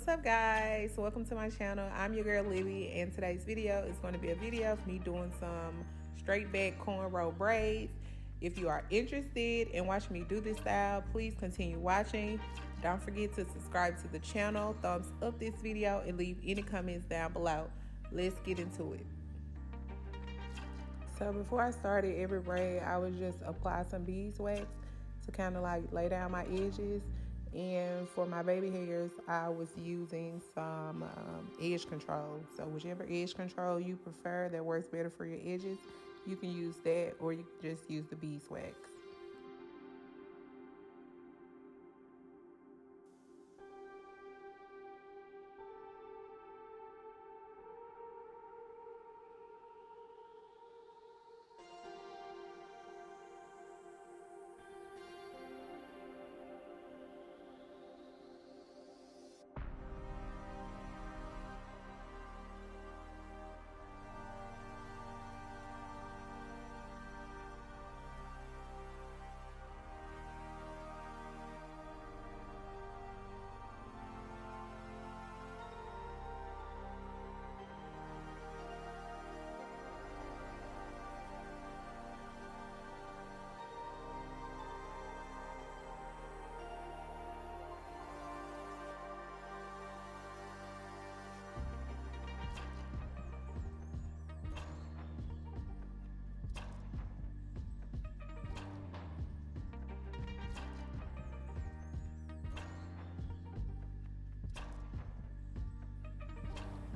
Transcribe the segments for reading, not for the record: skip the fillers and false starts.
What's up, guys? Welcome to my channel. I'm your girl Libby, and today's video is going to be a video of me doing some straight back cornrow braids. If you are interested in watching me do this style, please continue watching. Don't forget to subscribe to the channel, thumbs up this video, and leave any comments down below. Let's get into it. So before I started every braid, I would just apply some beeswax to kind of like lay down my edges. And for my baby hairs, I was using some edge control. So whichever edge control you prefer that works better for your edges, you can use that, or you can just use the beeswax.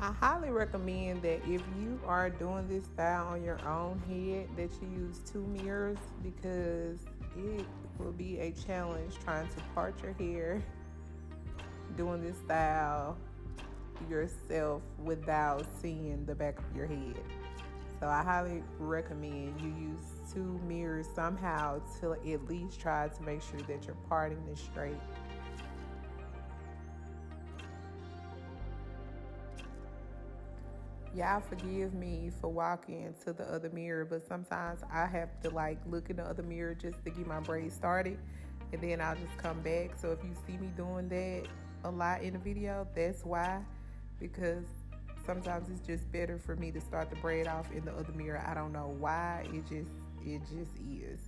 I highly recommend that if you are doing this style on your own head, that you use 2 mirrors, because it will be a challenge trying to part your hair doing this style yourself without seeing the back of your head. So I highly recommend you use 2 mirrors somehow to at least try to make sure that your parting is straight. Y'all forgive me for walking to the other mirror, but sometimes I have to like look in the other mirror just to get my braids started, and then I'll just come back. So if you see me doing that a lot in the video, that's why, because sometimes it's just better for me to start the braid off in the other mirror. I don't know why, it just is.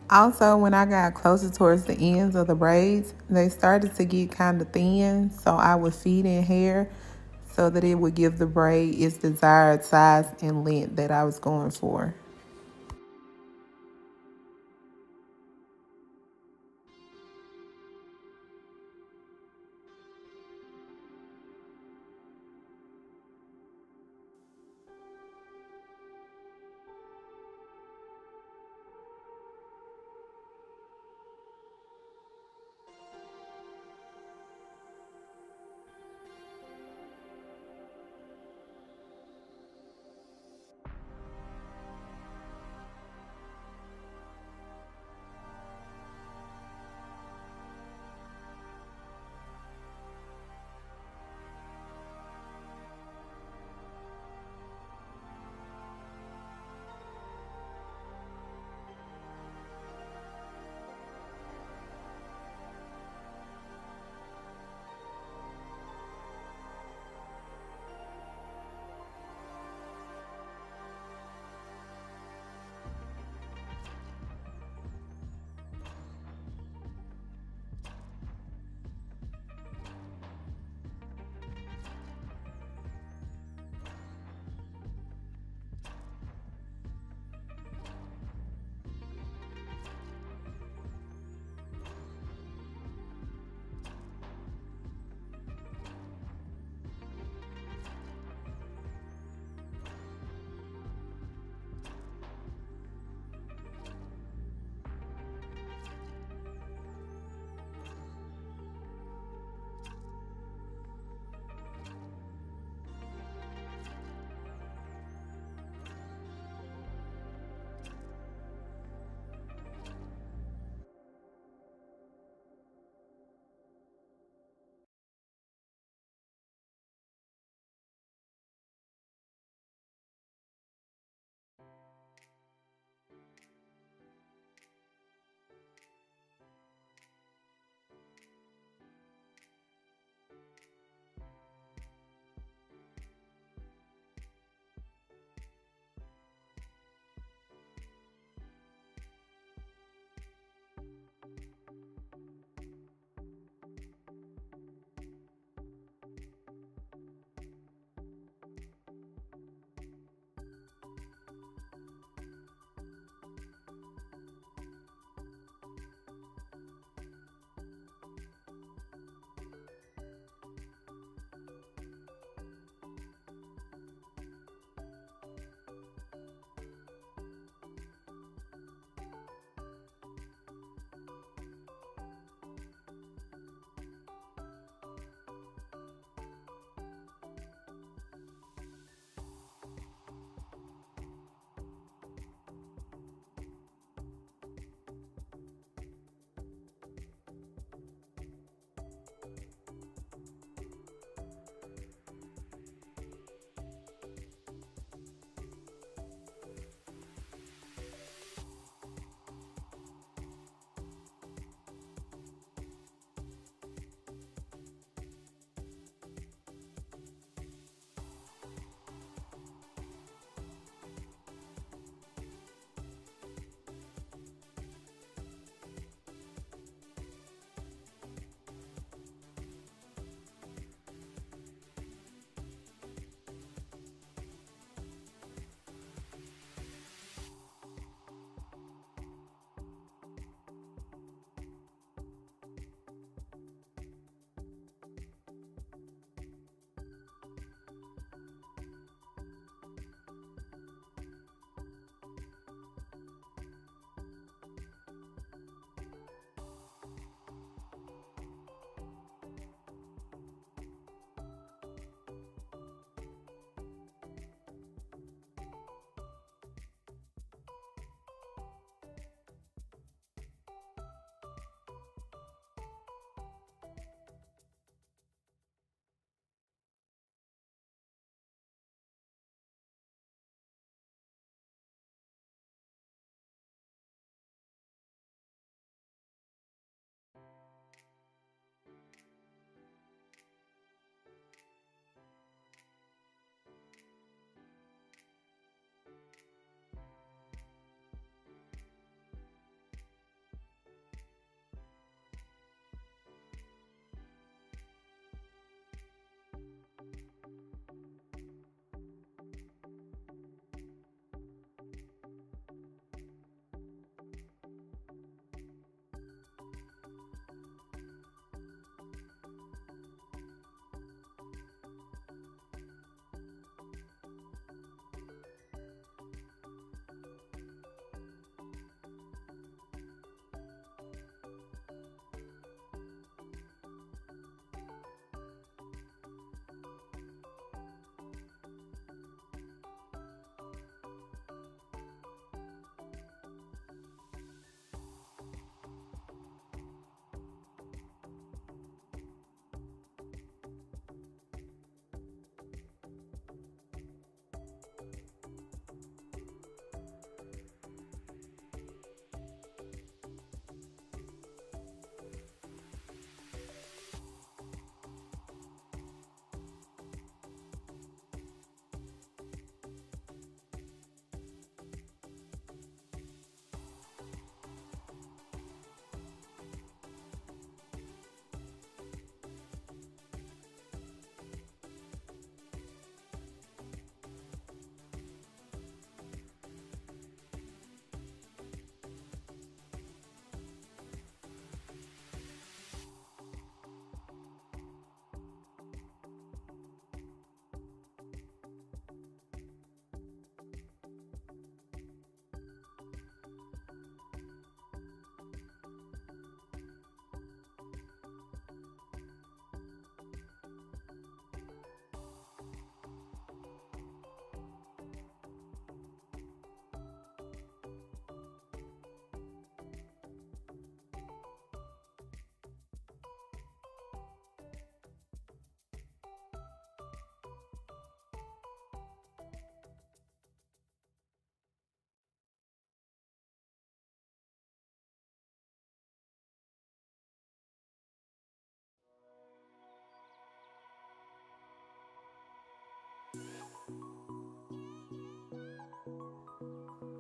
Also, when I got closer towards the ends of the braids, they started to get kind of thin, so I would feed in hair so that it would give the braid its desired size and length that I was going for.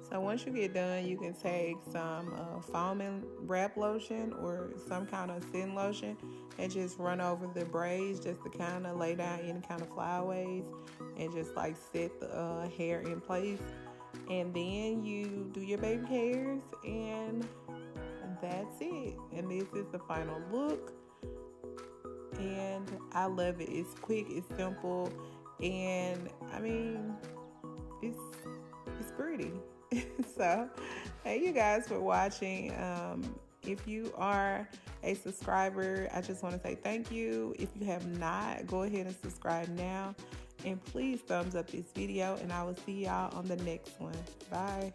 So once you get done, you can take some foaming wrap lotion or some kind of thin lotion and just run over the braids just to kind of lay down any kind of flyaways and just like set the hair in place. And then you do your baby hairs and that's it. And this is the final look. And I love it. It's quick, it's simple, and I mean, it's pretty. So, thank you guys for watching. If you are a subscriber, I just want to say thank you. If you have not, go ahead and subscribe now. And please thumbs up this video, and I will see y'all on the next one. Bye.